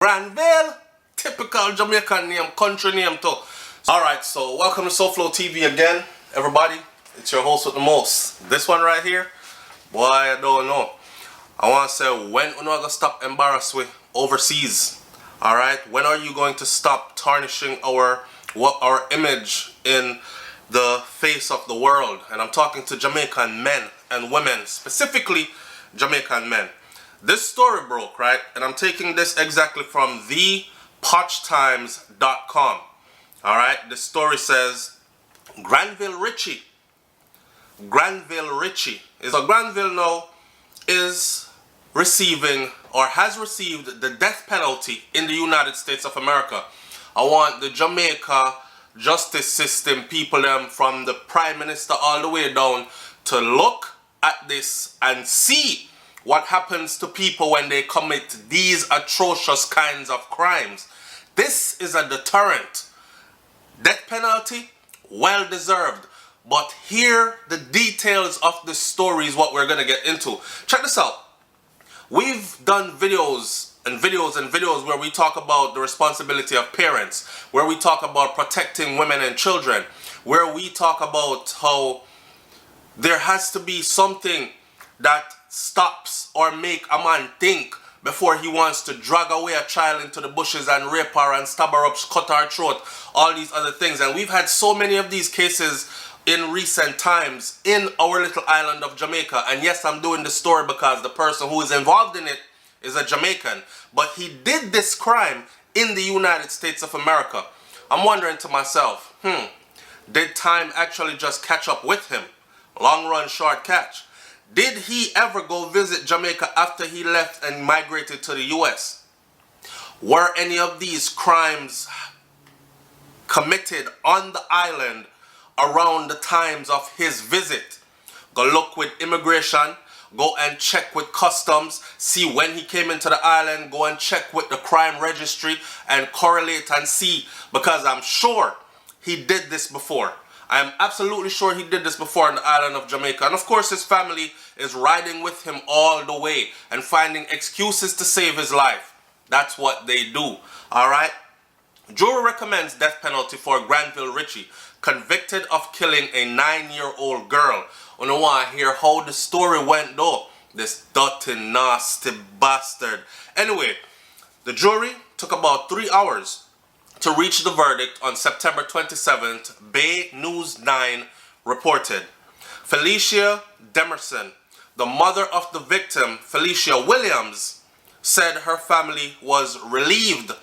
Granville, typical Jamaican name, country name too. Alright, so welcome to SoFlo TV again, everybody. It's your host with the most. This one right here, boy, I don't know. I want to say, when are you going to stop embarrass we overseas? Alright, when are you going to stop tarnishing our image in the face of the world? And I'm talking to Jamaican men and women, specifically Jamaican men. This story broke, right? And I'm taking this exactly from thepochtimes.com. Alright, this story says Granville Richie now is receiving or has received the death penalty in the United States of America. I want the Jamaica justice system people, from the Prime Minister all the way down, to look at this and see what happens to people when they commit these atrocious kinds of crimes. This is a deterrent. Death penalty, well deserved. But here, the details of the story is what we're going to get into. Check this out. We've done videos where we talk about the responsibility of parents, where we talk about protecting women and children, where we talk about how there has to be something that stops or make a man think before he wants to drag away a child into the bushes and rape her and stab her up, cut her throat, all these other things. And we've had so many of these cases in recent times in our little island of Jamaica. And yes, I'm doing this story because the person who is involved in it is a Jamaican, but he did this crime in the United States of America. I'm wondering to myself, did time actually just catch up with him? Long run, short catch. Did he ever go visit Jamaica after he left and migrated to the US? Were any of these crimes committed on the island around the times of his visit? Go look with immigration, go and check with customs, see when he came into the island, go and check with the crime registry and correlate and see, because I'm sure he did this before. I am absolutely sure he did this before on the island of Jamaica. And of course his family is riding with him all the way and finding excuses to save his life. That's what they do. Alright? Jury recommends death penalty for Granville Richie, convicted of killing a 9-year-old girl. You know want to hear how the story went though? This dirty, nasty bastard. Anyway, the jury took about 3 hours to reach the verdict on September 27th, Bay News 9 reported. Felicia Demerson, the mother of the victim, Felicia Williams, said her family was relieved.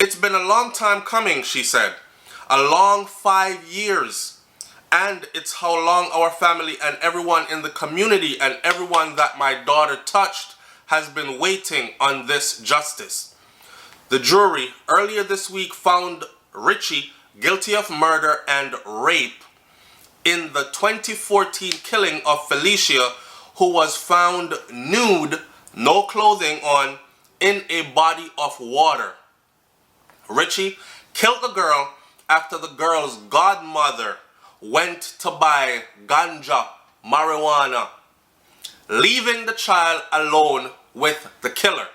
It's been a long time coming, she said. A long 5 years. And it's how long our family and everyone in the community and everyone that my daughter touched has been waiting on this justice. The jury earlier this week found Richie guilty of murder and rape in the 2014 killing of Felicia, who was found nude, no clothing on, in a body of water. Richie killed the girl after the girl's godmother went to buy ganja, marijuana, leaving the child alone with the killer.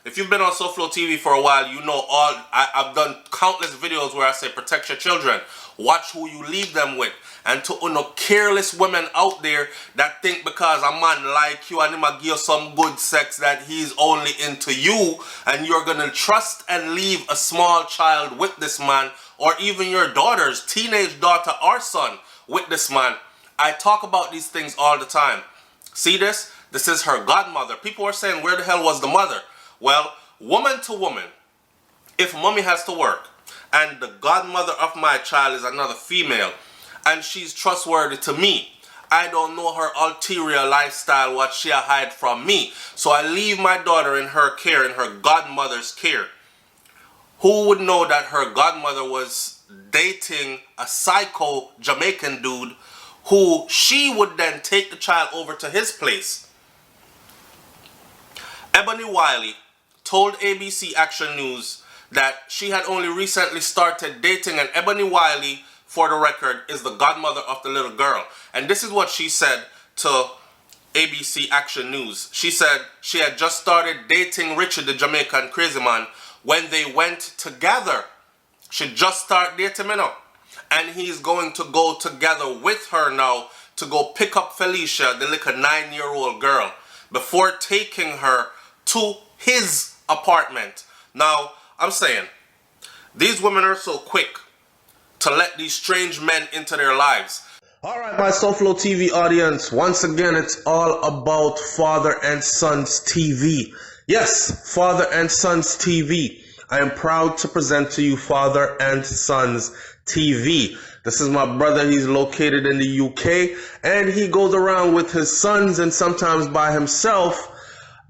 If you've been on SoFlo TV for a while, you know I've done countless videos where I say protect your children. Watch who you leave them with. And to careless women out there that think because a man like you and him give you some good sex that he's only into you and you're going to trust and leave a small child with this man, or even your daughter's teenage daughter or son with this man. I talk about these things all the time. See this? This is her godmother. People are saying, where the hell was the mother? Well, woman to woman, if mommy has to work and the godmother of my child is another female and she's trustworthy to me, I don't know her ulterior lifestyle, what she hide from me. So I leave my daughter in her care, in her godmother's care. Who would know that her godmother was dating a psycho Jamaican dude who she would then take the child over to his place? Ebony Wiley told ABC Action News that she had only recently started dating, and Ebony Wiley, for the record, is the godmother of the little girl. And this is what she said to ABC Action News. She said she had just started dating Richie, the Jamaican crazy man, when they went together. She just started dating him now. And he's going to go together with her now to go pick up Felicia, the little 9-year-old girl, before taking her to his apartment. Now, I'm saying, these women are so quick to let these strange men into their lives. Alright, my SoFlo TV audience, once again, it's all about Father and Sons TV. Yes, Father and Sons TV. I am proud to present to you Father and Sons TV. This is my brother. He's located in the UK, and he goes around with his sons and sometimes by himself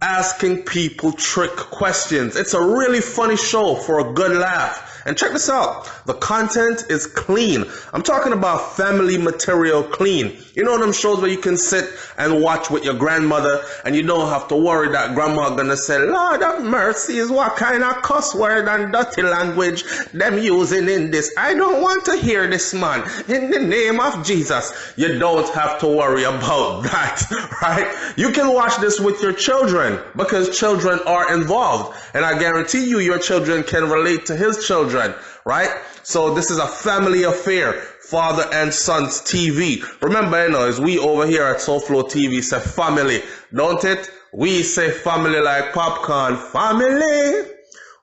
asking people trick questions. It's a really funny show for a good laugh. And check this out. The content is clean. I'm talking about family material clean. You know them shows where you can sit and watch with your grandmother and you don't have to worry that grandma gonna say, Lord of mercy, is what kind of cuss word and dirty language them using in this. I don't want to hear this, man. In the name of Jesus. You don't have to worry about that, right? You can watch this with your children because children are involved. And I guarantee you your children can relate to his children, right? So this is a family affair, Father and Sons TV. Remember, you know, as we over here at SoFlo TV say family, don't it? We say family like popcorn. Family.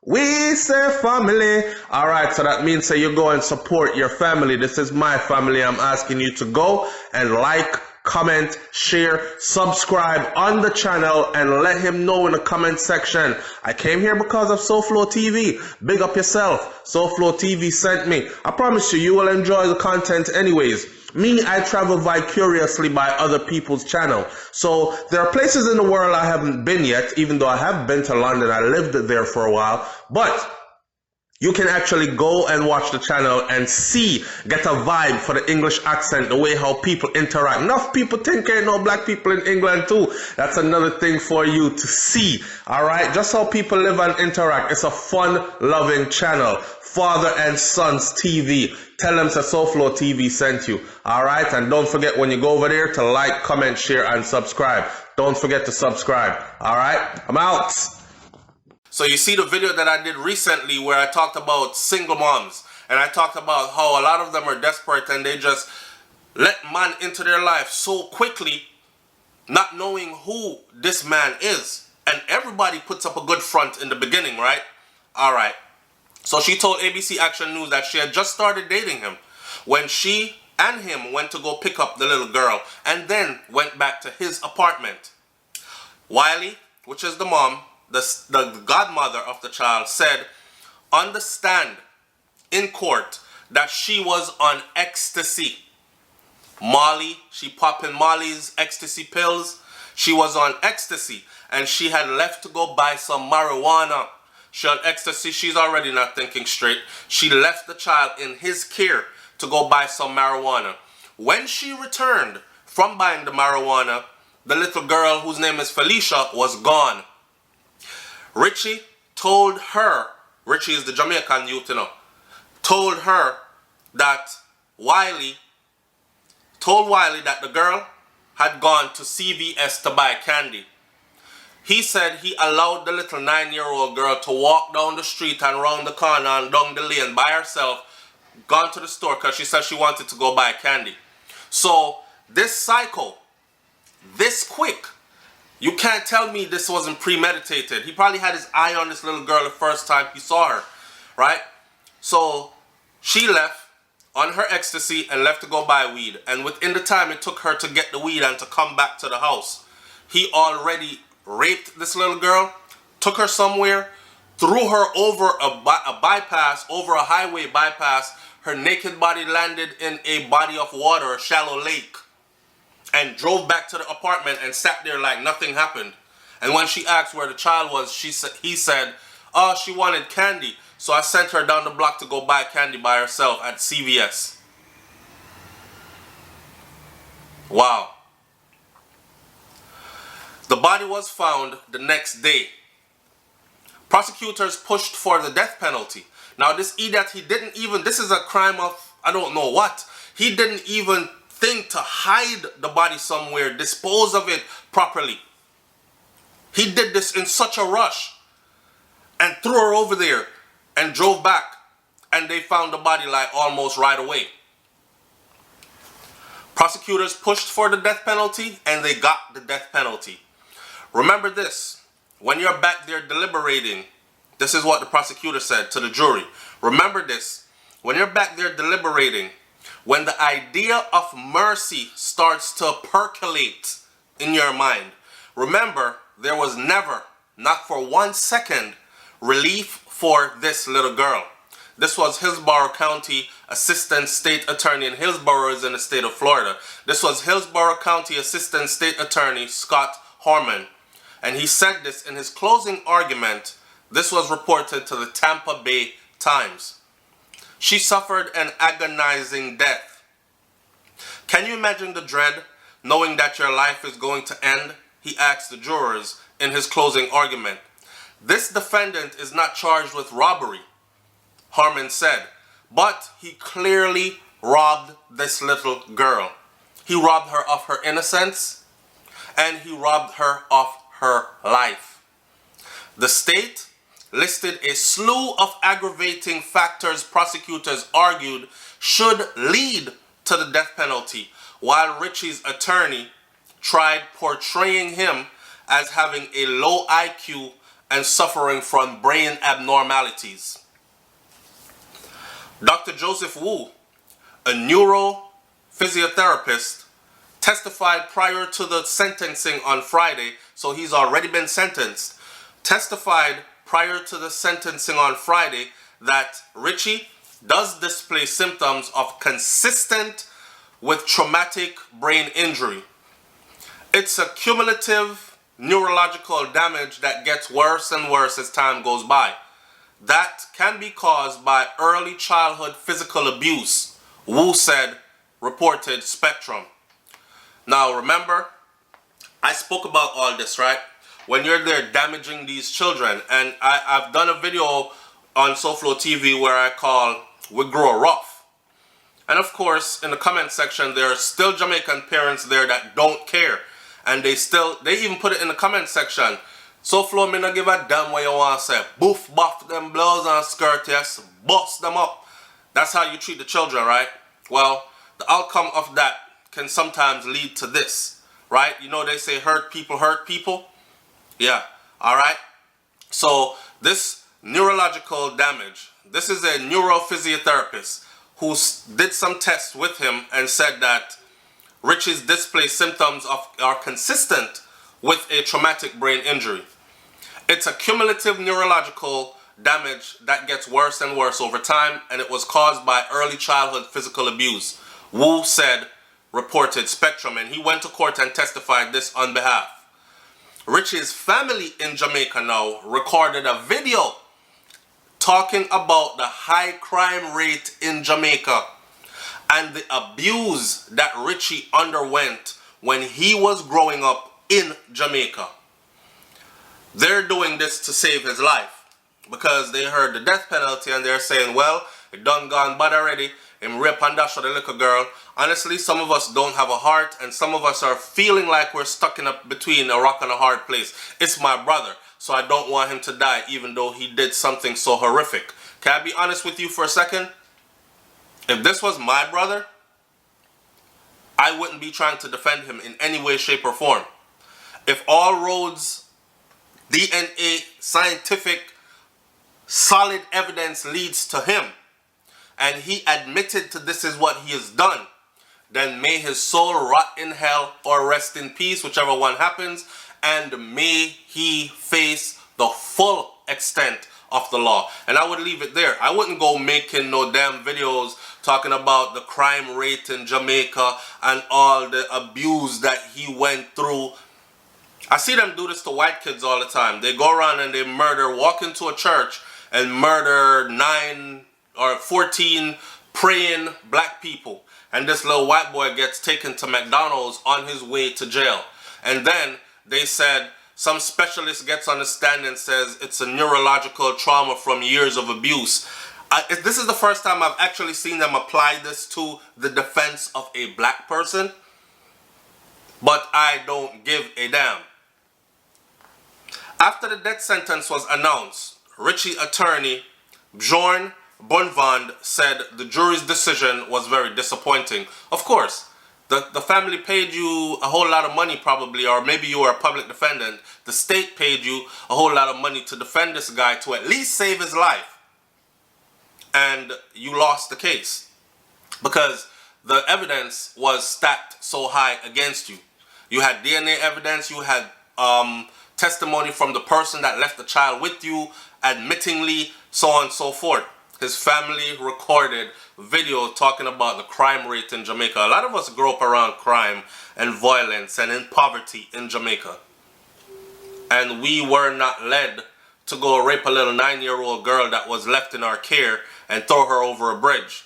We say family. Alright, so that means you go and support your family. This is my family. I'm asking you to go and like, comment, share, subscribe on the channel, and let him know in the comment section. I came here because of SoFlo TV. Big up yourself. SoFlo TV sent me. I promise you, you will enjoy the content anyways. Me, I travel vicariously by other people's channel. So there are places in the world I haven't been yet, even though I have been to London. I lived there for a while. But you can actually go and watch the channel and see, get a vibe for the English accent, the way how people interact. Enough people think ain't no black people in England too. That's another thing for you to see. Alright, just how people live and interact. It's a fun, loving channel. Father and Sons TV. Tell them that SoFlo TV sent you. Alright, and don't forget when you go over there to like, comment, share, and subscribe. Don't forget to subscribe. Alright, I'm out. So you see the video that I did recently where I talked about single moms, and I talked about how a lot of them are desperate and they just let man into their life so quickly, not knowing who this man is. And everybody puts up a good front in the beginning, right? Alright. So she told ABC Action News that she had just started dating him when she and him went to go pick up the little girl and then went back to his apartment. Wiley, which is the mom, the godmother of the child, said on the stand in court that she was on ecstasy. Molly, she popping Molly's ecstasy pills. She was on ecstasy and she had left to go buy some marijuana. She on ecstasy, she's already not thinking straight. She left the child in his care to go buy some marijuana. When she returned from buying the marijuana, the little girl whose name is Felicia was gone. Richie told her, Richie is the Jamaican youth, you know, told her that told Wiley that the girl had gone to CVS to buy candy. He said he allowed the little 9-year-old girl to walk down the street and round the corner and down the lane by herself, gone to the store because she said she wanted to go buy candy. So this psycho, this quick, you can't tell me this wasn't premeditated. He probably had his eye on this little girl the first time he saw her, right? So she left on her ecstasy and left to go buy weed. And within the time it took her to get the weed and to come back to the house, he already raped this little girl, took her somewhere, threw her over a bypass, over a highway bypass. Her naked body landed in a body of water, a shallow lake, and drove back to the apartment and sat there like nothing happened. And when she asked where the child was, he said, oh, she wanted candy. So I sent her down the block to go buy candy by herself at CVS. Wow. The body was found the next day. Prosecutors pushed for the death penalty. Now this idiot, this is a crime of, I don't know what. He didn't even thing to hide the body somewhere, dispose of it properly. He did this in such a rush and threw her over there and drove back, and they found the body like almost right away. Prosecutors pushed for the death penalty and they got the death penalty. Remember this, when you're back there deliberating, this is what the prosecutor said to the jury. Remember this, when you're back there deliberating, when the idea of mercy starts to percolate in your mind, remember there was never, not for 1 second, relief for this little girl. This was Hillsborough County Assistant State Attorney, and Hillsborough is in the state of Florida. This was Hillsborough County Assistant State Attorney Scott Harmon, and he said this in his closing argument. This was reported to the Tampa Bay Times. She suffered an agonizing death. Can you imagine the dread, knowing that your life is going to end? He asked the jurors in his closing argument. This defendant is not charged with robbery, Harmon said, but he clearly robbed this little girl. He robbed her of her innocence, and he robbed her of her life. The state listed a slew of aggravating factors prosecutors argued should lead to the death penalty, while Richie's attorney tried portraying him as having a low IQ and suffering from brain abnormalities. Dr. Joseph Wu, a neurophysiotherapist, testified prior to the sentencing on Friday, so he's already been sentenced, testified prior to the sentencing on Friday that Richie does display symptoms of consistent with traumatic brain injury. It's a cumulative neurological damage that gets worse and worse as time goes by. That can be caused by early childhood physical abuse, Wu said, reported Spectrum. Now remember, I spoke about all this, right? When you're there damaging these children, and I've done a video on SoFlo TV where I call We Grow Rough. And of course, in the comment section, there are still Jamaican parents there that don't care. And they even put it in the comment section. SoFlo, me no give a damn what you want to say. Boof, buff them blouse and skirt, yes. Bust them up. That's how you treat the children, right? Well, the outcome of that can sometimes lead to this, right? You know they say hurt people hurt people? Yeah, alright? So, this neurological damage, this is a neurophysiotherapist who did some tests with him and said that Richie's display symptoms are consistent with a traumatic brain injury. It's a cumulative neurological damage that gets worse and worse over time, and it was caused by early childhood physical abuse, Wu said, reported Spectrum, and he went to court and testified this on behalf. Richie's family in Jamaica now recorded a video talking about the high crime rate in Jamaica and the abuse that Richie underwent when he was growing up in Jamaica. They're doing this to save his life because they heard the death penalty and they're saying, well, it done gone bad already. Him rape and dash with the little girl. Honestly, some of us don't have a heart, and some of us are feeling like we're stuck in between a rock and a hard place. It's my brother, so I don't want him to die even though he did something so horrific. Can I be honest with you for a second? If this was my brother, I wouldn't be trying to defend him in any way, shape, or form. If all roads, DNA, scientific, solid evidence leads to him, and he admitted to this is what he has done, then may his soul rot in hell or rest in peace, whichever one happens, and may he face the full extent of the law. And I would leave it there. I wouldn't go making no damn videos talking about the crime rate in Jamaica and all the abuse that he went through. I see them do this to white kids all the time. They go around and they walk into a church and murder 9 or 14 praying black people. And this little white boy gets taken to McDonald's on his way to jail. And then they said, some specialist gets on the stand and says it's a neurological trauma from years of abuse. This is the first time I've actually seen them apply this to the defense of a black person, but I don't give a damn. After the death sentence was announced, Richie attorney Bjorn Bonvand said the jury's decision was very disappointing. Of course, the family paid you a whole lot of money probably, or maybe you were a public defendant. The state paid you a whole lot of money to defend this guy to at least save his life. And you lost the case because the evidence was stacked so high against you. You had DNA evidence, you had testimony from the person that left the child with you, admittingly, so on and so forth. His family recorded video talking about the crime rate in Jamaica. A lot of us grew up around crime and violence and in poverty in Jamaica. And we were not led to go rape a little 9-year-old girl that was left in our care and throw her over a bridge.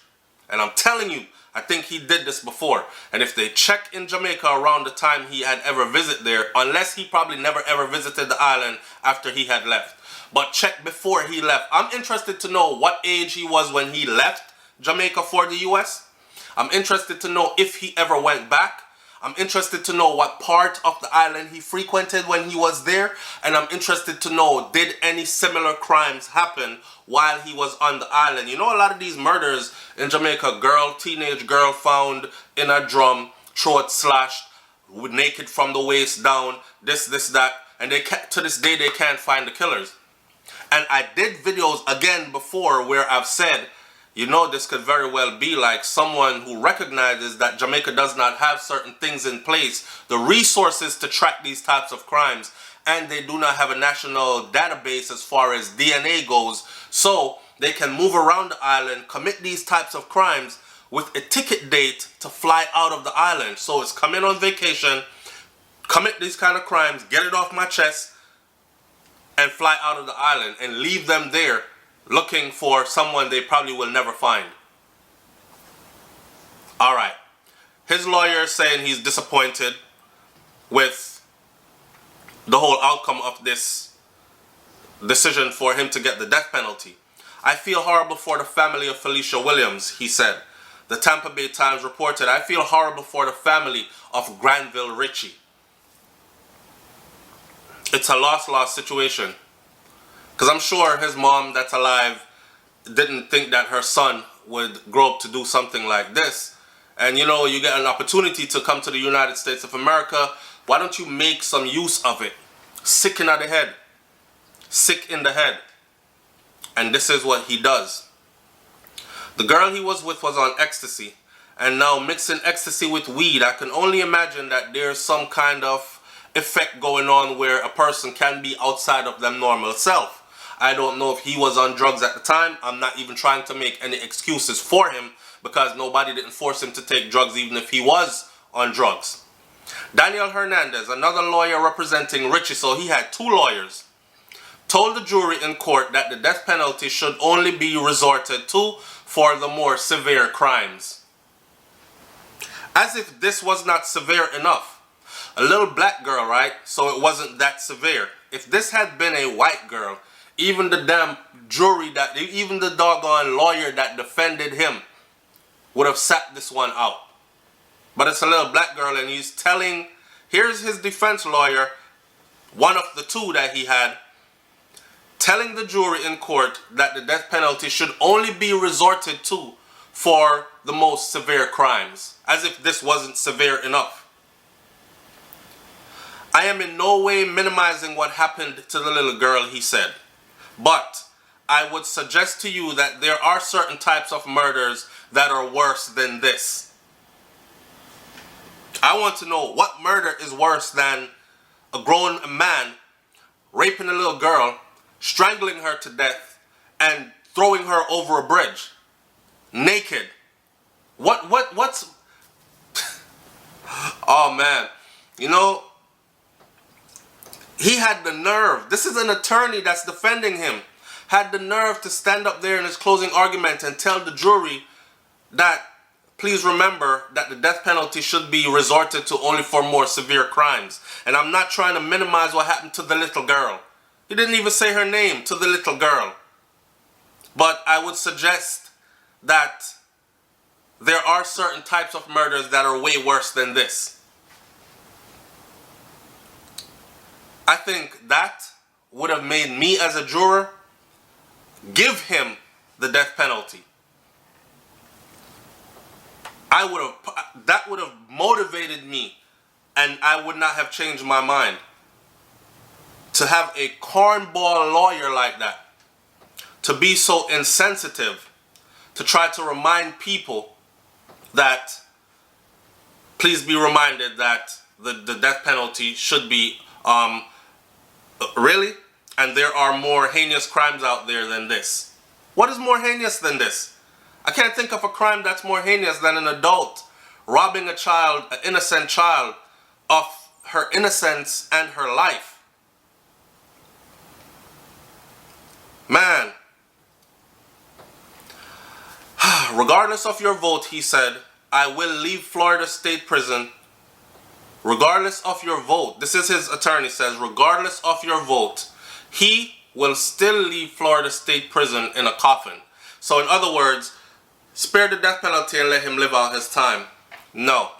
And I'm telling you, I think he did this before. And if they check in Jamaica around the time he had ever visited there, unless he probably never ever visited the island after he had left, but check before he left. I'm interested to know what age he was when he left Jamaica for the US. I'm interested to know if he ever went back. I'm interested to know what part of the island he frequented when he was there. And I'm interested to know, did any similar crimes happen while he was on the island? You know, a lot of these murders in Jamaica, teenage girl found in a drum, throat slashed, naked from the waist down, this, that. And to this day, they can't find the killers. And I did videos again before where I've said, you know, this could very well be like someone who recognizes that Jamaica does not have certain things in place, the resources to track these types of crimes, and they do not have a national database as far as DNA goes, so they can move around the island, commit these types of crimes with a ticket date to fly out of the island. So it's come in on vacation, commit these kind of crimes, get it off my chest, and fly out of the island and leave them there looking for someone they probably will never find. Alright. His lawyer is saying he's disappointed with the whole outcome of this decision for him to get the death penalty. I feel horrible for the family of Felicia Williams, he said. The Tampa Bay Times reported, I feel horrible for the family of Granville Ritchie. It's a loss-loss situation. Because I'm sure his mom that's alive didn't think that her son would grow up to do something like this. And you know, you get an opportunity to come to the United States of America. Why don't you make some use of it? Sick in the head. Sick in the head. And this is what he does. The girl he was with was on ecstasy. And now mixing ecstasy with weed, I can only imagine that there's some kind of effect going on where a person can be outside of their normal self. I don't know if he was on drugs at the time. I'm not even trying to make any excuses for him because nobody didn't force him to take drugs even if he was on drugs. Daniel Hernandez, another lawyer representing Richie, so he had two lawyers, told the jury in court that the death penalty should only be resorted to for the more severe crimes. As if this was not severe enough. A little black girl, right? So it wasn't that severe. If this had been a white girl, even the damn jury, even the doggone lawyer that defended him would have sat this one out. But it's a little black girl and he's telling, here's his defense lawyer, one of the two that he had, telling the jury in court that the death penalty should only be resorted to for the most severe crimes. As if this wasn't severe enough. I am in no way minimizing what happened to the little girl, he said. But I would suggest to you that there are certain types of murders that are worse than this. I want to know what murder is worse than a grown man raping a little girl, strangling her to death, and throwing her over a bridge. Naked. What's... Oh man. You know, he had the nerve. This is an attorney that's defending him. Had the nerve to stand up there in his closing argument and tell the jury that, please remember that the death penalty should be resorted to only for more severe crimes. And I'm not trying to minimize what happened to the little girl. He didn't even say her name, to the little girl. But I would suggest that there are certain types of murders that are way worse than this. I think that would have made me as a juror give him the death penalty. That would have motivated me, and I would not have changed my mind. To have a cornball lawyer like that, to be so insensitive, to try to remind people that, please be reminded that the death penalty should be, really? And there are more heinous crimes out there than this. What is more heinous than this? I can't think of a crime that's more heinous than an adult robbing a child, an innocent child, of her innocence and her life. Man. Regardless of your vote, he said, I will leave Florida State Prison. Regardless of your vote, this is his attorney says, regardless of your vote, he will still leave Florida State Prison in a coffin. So in other words, spare the death penalty and let him live out his time. No.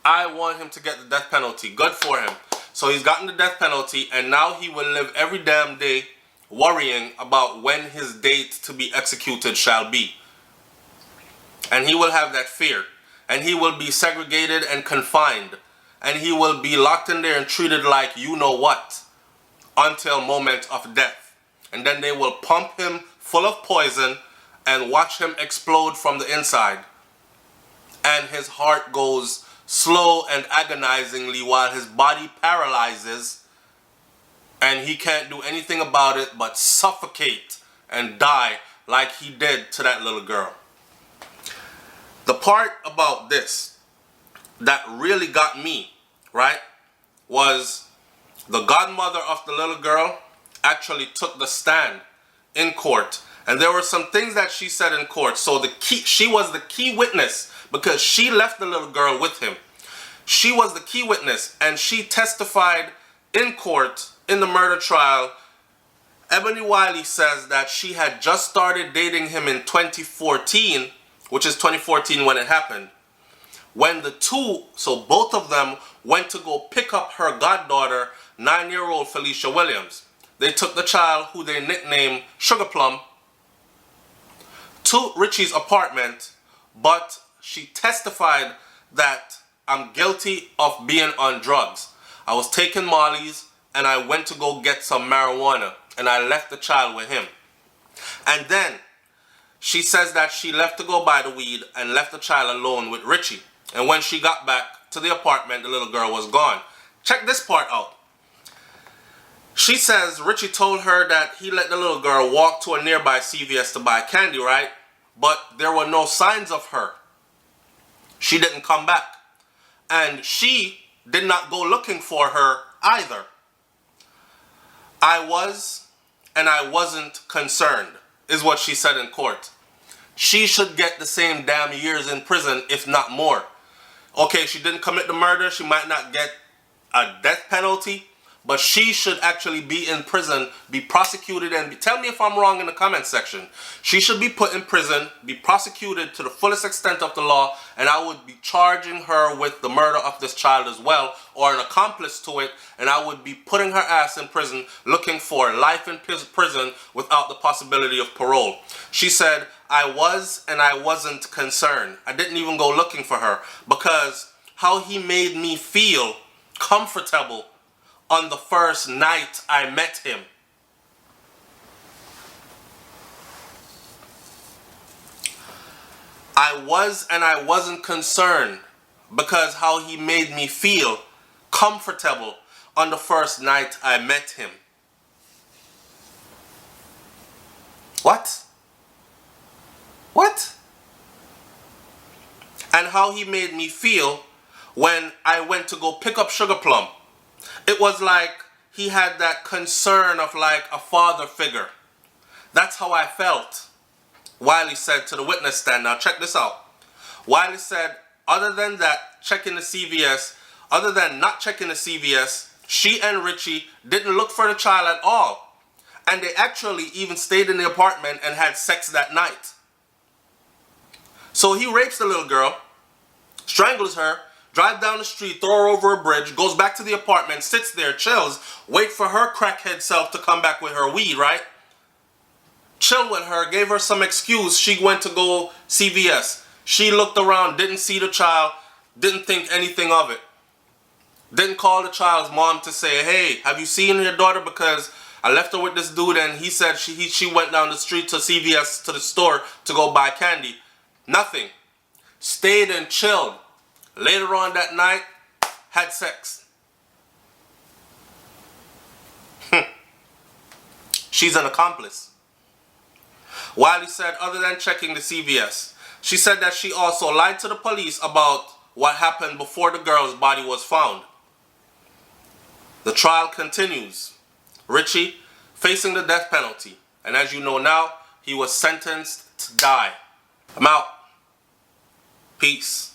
I want him to get the death penalty. Good for him. So he's gotten the death penalty, and now he will live every damn day worrying about when his date to be executed shall be. And he will have that fear. And he will be segregated and confined. And he will be locked in there and treated like you know what until moment of death. And then they will pump him full of poison and watch him explode from the inside. And his heart goes slow and agonizingly while his body paralyzes, and he can't do anything about it but suffocate and die like he did to that little girl. The part about this that really got me, right, was the godmother of the little girl actually took the stand in court. And there were some things that she said in court. So she was the key witness because she left the little girl with him. She was the key witness, and she testified in court in the murder trial. Ebony Wiley says that she had just started dating him in 2014, which is 2014 when it happened. When the two, so both of them, went to go pick up her goddaughter, 9-year-old Felicia Williams. They took the child, who they nicknamed Sugar Plum, to Richie's apartment, but she testified that I'm guilty of being on drugs. I was taking Molly's and I went to go get some marijuana and I left the child with him. And then she says that she left to go buy the weed and left the child alone with Richie. And when she got back to the apartment, the little girl was gone. Check this part out. She says Richie told her that he let the little girl walk to a nearby CVS to buy candy, right? But there were no signs of her. She didn't come back. And she did not go looking for her either. I was and I wasn't concerned, is what she said in court. She should get the same damn years in prison, if not more. Okay, she didn't commit the murder. She might not get a death penalty, but she should actually be in prison, be prosecuted, and tell me if I'm wrong in the comment section. She should be put in prison, be prosecuted to the fullest extent of the law, and I would be charging her with the murder of this child as well, or an accomplice to it, and I would be putting her ass in prison, looking for life in prison without the possibility of parole. She said, I was and I wasn't concerned. I didn't even go looking for her, because how he made me feel comfortable on the first night I met him. I was and I wasn't concerned because how he made me feel comfortable on the first night I met him. What? What? And how he made me feel when I went to go pick up Sugar Plum. It was like he had that concern of like a father figure. That's how I felt. Wiley said to the witness stand. Now check this out. Wiley said, other than that, checking the CVS, other than not checking the CVS, she and Richie didn't look for the child at all. And they actually even stayed in the apartment and had sex that night. So he rapes the little girl, strangles her, drives down the street, throws her over a bridge, goes back to the apartment, sits there, chills, wait for her crackhead self to come back with her weed, right? Chill with her, gave her some excuse. She went to go CVS. She looked around, didn't see the child, didn't think anything of it. Didn't call the child's mom to say, hey, have you seen your daughter? Because I left her with this dude and he said she went down the street to CVS, to the store, to go buy candy. Nothing. Stayed and chilled. Later on that night, had sex. She's an accomplice. Wiley said, other than checking the CVS, she said that she also lied to the police about what happened before the girl's body was found. The trial continues. Richie facing the death penalty. And as you know now, he was sentenced to die. I'm out. Peace.